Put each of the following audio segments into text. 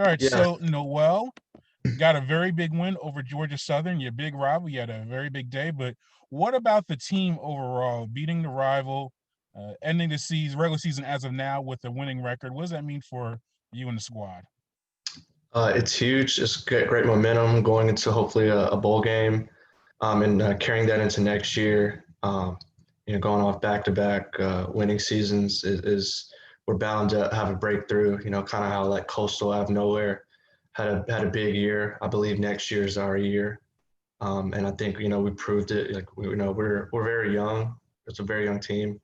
All right, Yeah, so Noel got a very big win over Georgia Southern, your big rival. You had a very big day, but what about the team overall, beating the rival, ending the regular season as of now with a winning record? What does that mean for you and the squad? it's huge. It's great momentum going into hopefully a bowl game, and carrying that into next year. Going off back-to-back winning seasons is we're bound to have a breakthrough. Kind of how like Coastal out of nowhere had a big year. I believe next year is our year, and I think we proved it. Like we're very young. It's a very young team,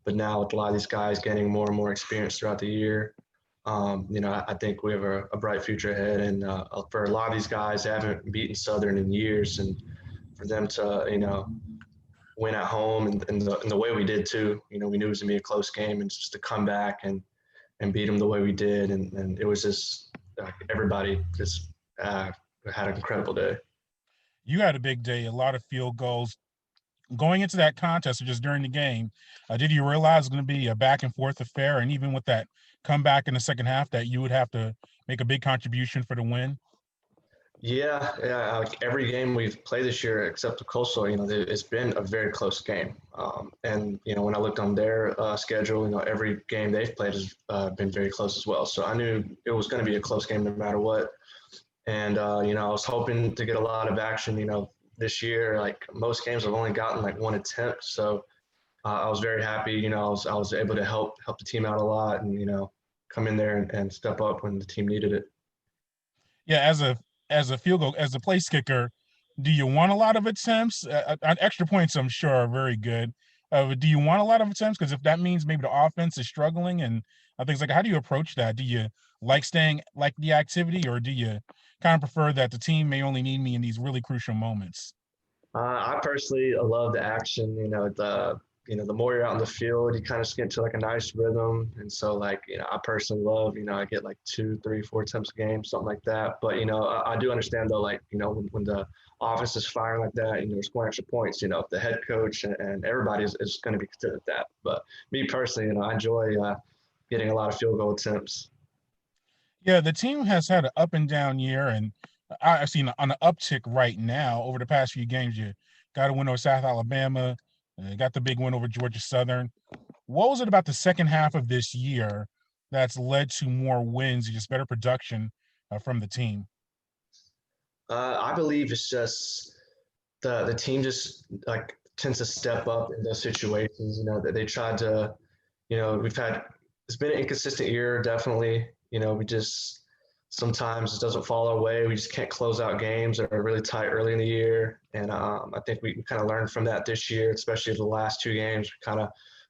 but now with a lot of these guys getting more and more experience throughout the year, I think we have a bright future ahead. And for a lot of these guys, they haven't beaten Southern in years, and for them to win at home and the way we did too. We knew it was gonna be a close game, and just to come back and beat them the way we did, and it was just everybody just had an incredible day. You had a big day, a lot of field goals. Going into that contest or just during the game, did you realize it's going to be a back and forth affair? And even with that comeback in the second half, that you would have to make a big contribution for the win? Yeah. Like every game we've played this year, except the Coastal, it's been a very close game. And when I looked on their schedule, every game they've played has been very close as well. So I knew it was going to be a close game no matter what. And I was hoping to get a lot of action. This year, like most games, I've only gotten like one attempt. So I was very happy. I was able to help the team out a lot, and come in there and step up when the team needed it. Yeah, as a field goal, as a place kicker, do you want a lot of attempts? Extra points, I'm sure, are very good. Do you want a lot of attempts? Because if that means maybe the offense is struggling and things like, how do you approach that? Do you like staying like the activity, or do you kind of prefer that the team may only need me in these really crucial moments? I personally love the action. The more you're out in the field, you kind of get into like a nice rhythm. And so like I personally love I get like 2, 3, 4 attempts a game, something like that. But I do understand though, like when the offense is firing like that, scoring extra points. If the head coach and everybody is going to be considered that. But me personally, I enjoy getting a lot of field goal attempts. Yeah, the team has had an up and down year, and I've seen on an uptick right now over the past few games. You got a win over South Alabama, got the big win over Georgia Southern. What was it about the second half of this year that's led to more wins and just better production from the team? I believe it's just the team just like tends to step up in those situations. That they tried to. We've had it's been an inconsistent year, definitely. We just sometimes it doesn't fall our way. We just can't close out games that are really tight early in the year, and I think we kind of learned from that this year, especially the last two games. We kind of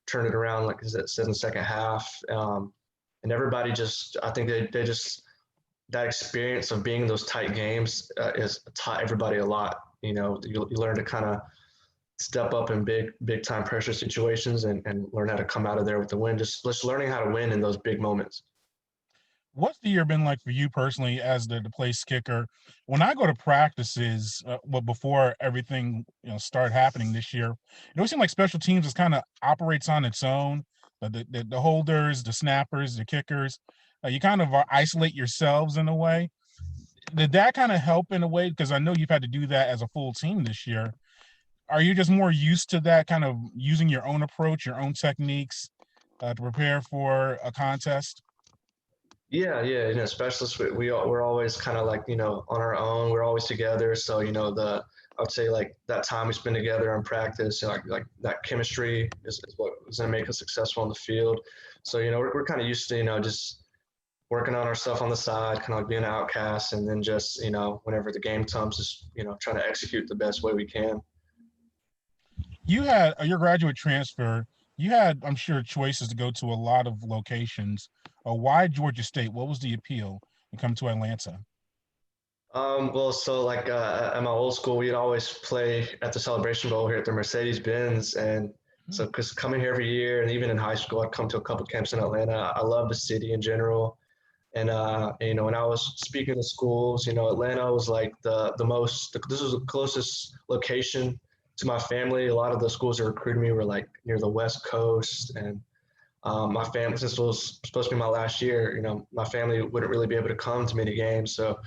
turned it around, like I said in the second half, and everybody just I think they just that experience of being in those tight games has taught everybody a lot. You learn to kind of step up in big time pressure situations and learn how to come out of there with the win. Just learning how to win in those big moments. What's the year been like for you personally as the place kicker? When I go to practices, well, before everything started happening this year, it always seems like special teams just kind of operates on its own. The holders, the snappers, the kickers, you kind of isolate yourselves in a way. Did that kind of help in a way? Because I know you've had to do that as a full team this year. Are you just more used to that kind of using your own approach, your own techniques to prepare for a contest? Yeah. Specialists, we're always kind of like on our own. We're always together. So the I would say like that time we spend together in practice, like that chemistry is what is going to make us successful in the field. So we're kind of used to just working on our stuff on the side, kind of like being an outcast, and then just whenever the game comes, just trying to execute the best way we can. You had your graduate transfer. You had, I'm sure, choices to go to a lot of locations. Why Georgia State? What was the appeal in coming to Atlanta? Well, so like at my old school, we'd always play at the Celebration Bowl here at the Mercedes Benz, and Hmm. so because coming here every year, and even in high school, I'd come to a couple camps in Atlanta. I love the city in general, and when I was speaking to schools, Atlanta was like the most. This was the closest location to my family. A lot of the schools that recruited me were like near the West Coast, and My family, since it was supposed to be my last year, my family wouldn't really be able to come to many games. So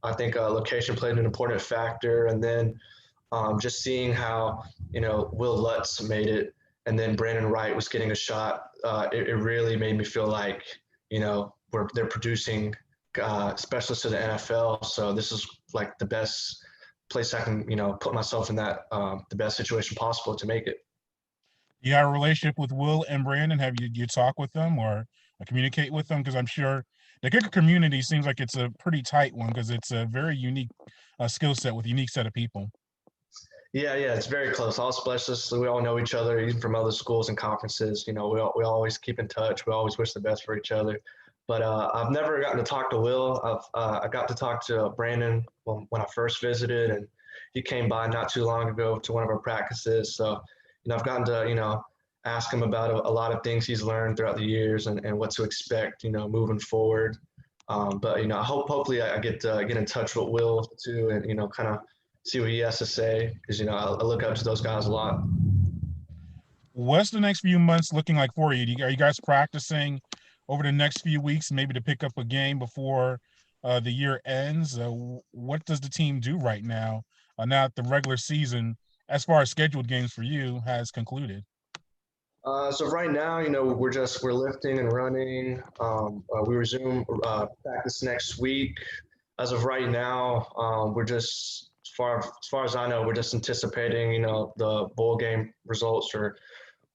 I think location played an important factor. And then just seeing how, Will Lutz made it and then Brandon Wright was getting a shot, it really made me feel like, they're producing specialists to the NFL. So this is like the best place I can, put myself in that the best situation possible to make it. You have a relationship with Will and Brandon? Have you talk with them or communicate with them? Because I'm sure the kicker community seems like it's a pretty tight one because it's a very unique skill set with a unique set of people. Yeah, it's very close. All specialists, we all know each other, even from other schools and conferences. We always keep in touch. We always wish the best for each other. But I've never gotten to talk to Will. I got to talk to Brandon when I first visited, and he came by not too long ago to one of our practices. So, I've gotten to, ask him about a lot of things he's learned throughout the years and what to expect, moving forward. But, hopefully I get to get in touch with Will too and, kind of see what he has to say because, I look up to those guys a lot. What's the next few months looking like for you? Are you guys practicing over the next few weeks, maybe to pick up a game before the year ends? What does the team do right now? Now that the regular season, as far as scheduled games for you, has concluded. So right now, we're lifting and running. We resume practice next week. As of right now, we're just as far as I know, we're just anticipating, the bowl game results or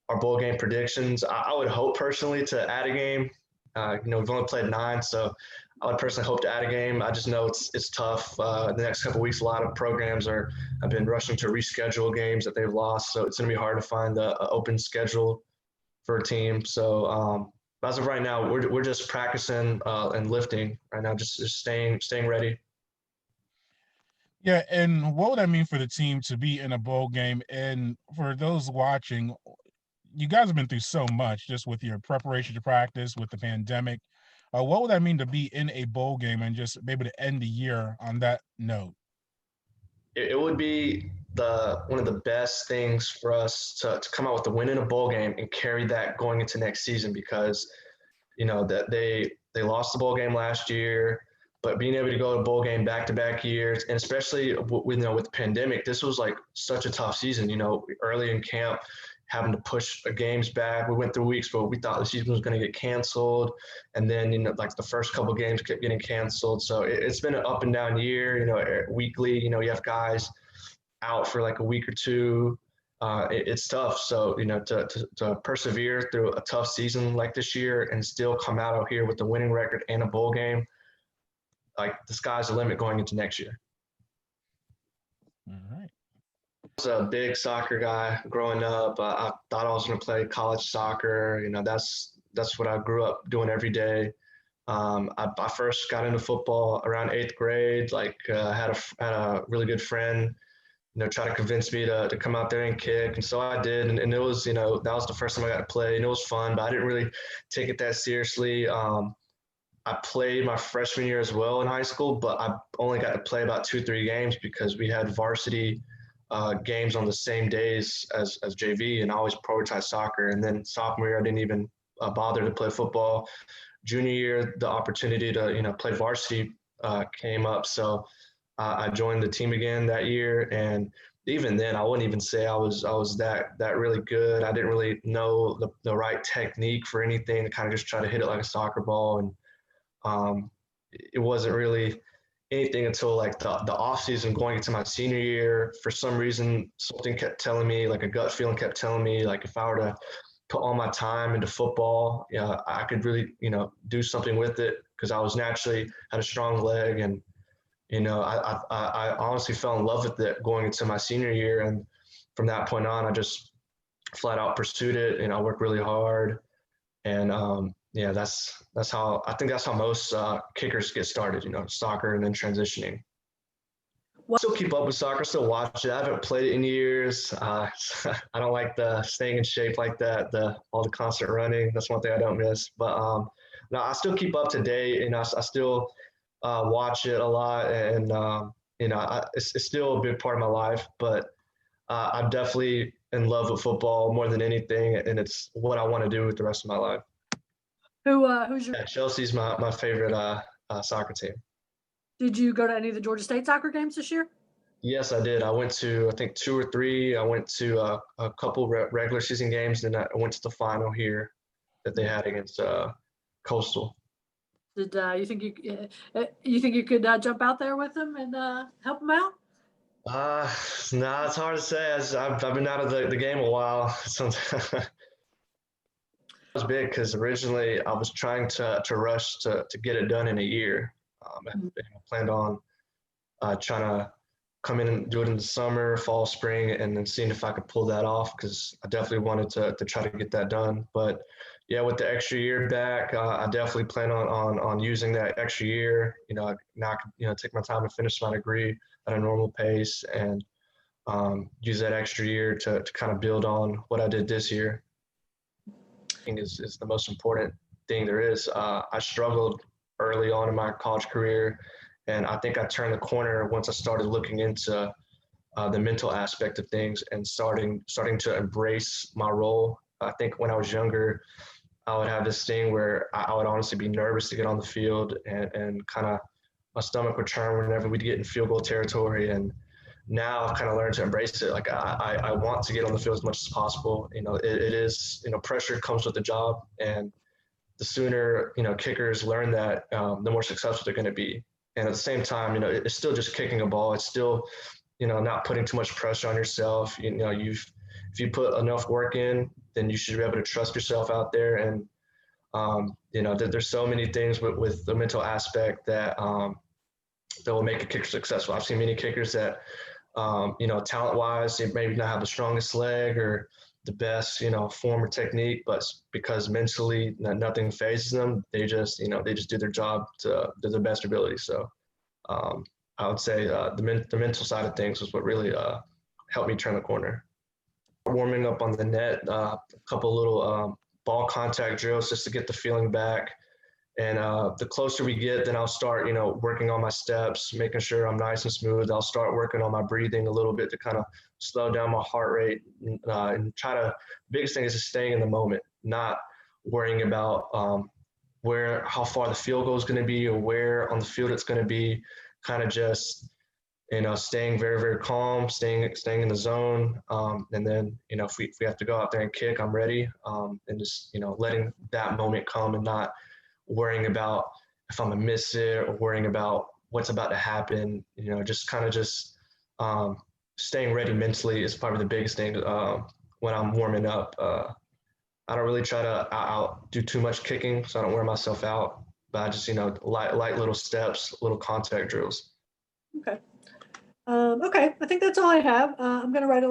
our bowl game predictions. I would hope personally to add a game. We've only played 9, so I would personally hope to add a game. I just know it's tough. The next couple of weeks, a lot of programs have been rushing to reschedule games that they've lost, so it's going to be hard to find the open schedule for a team. So as of right now, we're just practicing and lifting right now, just staying ready. Yeah, and what would that mean for the team to be in a bowl game? And for those watching, you guys have been through so much just with your preparation to practice, with the pandemic. What would that mean to be in a bowl game and just be able to end the year on that note? It would be one of the best things for us to come out with the win in a bowl game and carry that going into next season because that they lost the bowl game last year, but being able to go to a bowl game back-to-back years, and especially with the pandemic, this was like such a tough season. Early in camp, having to push games back. We went through weeks where we thought the season was going to get canceled, and then like the first couple games kept getting canceled. So it's been an up and down year. Weekly, you have guys out for like a week or two. It's tough. So to persevere through a tough season like this year and still come out here with the winning record and a bowl game, like the sky's the limit going into next year. All right. I was a big soccer guy growing up. I thought I was going to play college soccer. That's what I grew up doing every day. I first got into football around 8th grade. Like had a really good friend, try to convince me to come out there and kick. And so I did. And it was, that was the first time I got to play. And it was fun, but I didn't really take it that seriously. I played my freshman year as well in high school, but I only got to play about 2-3 games because we had varsity games on the same days as JV, and I always prioritized soccer. And then sophomore year, I didn't even bother to play football. Junior year, the opportunity to play varsity came up, so I joined the team again that year. And even then, I wouldn't even say I was that really good. I didn't really know the right technique for anything. To kind of just try to hit it like a soccer ball, and it wasn't really anything until like the off season going into my senior year. For some reason, something kept telling me, like a gut feeling kept telling me, like if I were to put all my time into football, I could really, do something with it because I was naturally had a strong leg. And, I honestly fell in love with it going into my senior year. And from that point on, I just flat out pursued it and I worked really hard. And that's how I think that's how most kickers get started, soccer and then transitioning. Still keep up with soccer, still watch it. I haven't played it in years. I don't like the staying in shape like that, all the constant running. That's one thing I don't miss. But no, I still keep up to date, and I still watch it a lot. And, it's still a big part of my life. But I'm definitely in love with football more than anything, and it's what I want to do with the rest of my life. Who's your? Yeah, Chelsea's my favorite soccer team. Did you go to any of the Georgia State soccer games this year? Yes, I did. I went to, I think, 2 or 3. I went to a couple regular season games, and I went to the final here that they had against Coastal. Did you think you could jump out there with them and help them out? No, it's hard to say. I've been out of the game a while. Sometimes it was big because originally I was trying to rush to get it done in a year. I planned on trying to come in and do it in the summer, fall, spring, and then seeing if I could pull that off because I definitely wanted to try to get that done. But yeah, with the extra year back, I definitely plan on using that extra year. Now I can take my time to finish my degree at a normal pace and use that extra year to kind of build on what I did this year. I think is the most important thing there is. I struggled early on in my college career, and I think I turned the corner once I started looking into the mental aspect of things and starting to embrace my role. I think when I was younger, I would have this thing where I would honestly be nervous to get on the field and kind of my stomach would turn whenever we'd get in field goal territory. And now I've kind of learned to embrace it. Like I want to get on the field as much as possible. It is, pressure comes with the job, and the sooner, kickers learn that, the more successful they're going to be. And at the same time, it's still just kicking a ball. It's still, not putting too much pressure on yourself. If you put enough work in, then you should be able to trust yourself out there. And, there's so many things with the mental aspect that will make a kicker successful. I've seen many kickers that, talent-wise, they maybe not have the strongest leg or the best, form or technique, but because mentally nothing phases them, they just do their job to the best ability. So I would say the mental side of things was what really helped me turn the corner. Warming up on the net, a couple little ball contact drills just to get the feeling back. And the closer we get, then I'll start, working on my steps, making sure I'm nice and smooth. I'll start working on my breathing a little bit to kind of slow down my heart rate and try to. Biggest thing is just staying in the moment, not worrying about how far the field goal is going to be or where on the field it's going to be. Kind of just, staying very, very calm, staying in the zone, and then if we have to go out there and kick, I'm ready, and just letting that moment come and not worrying about if I'm gonna miss it or worrying about what's about to happen. Just kind of staying ready mentally is probably the biggest thing when I'm warming up. I don't really try to do too much kicking, so I don't wear myself out. But I just light little steps, little contact drills. Okay. Okay. I think that's all I have. I'm gonna write a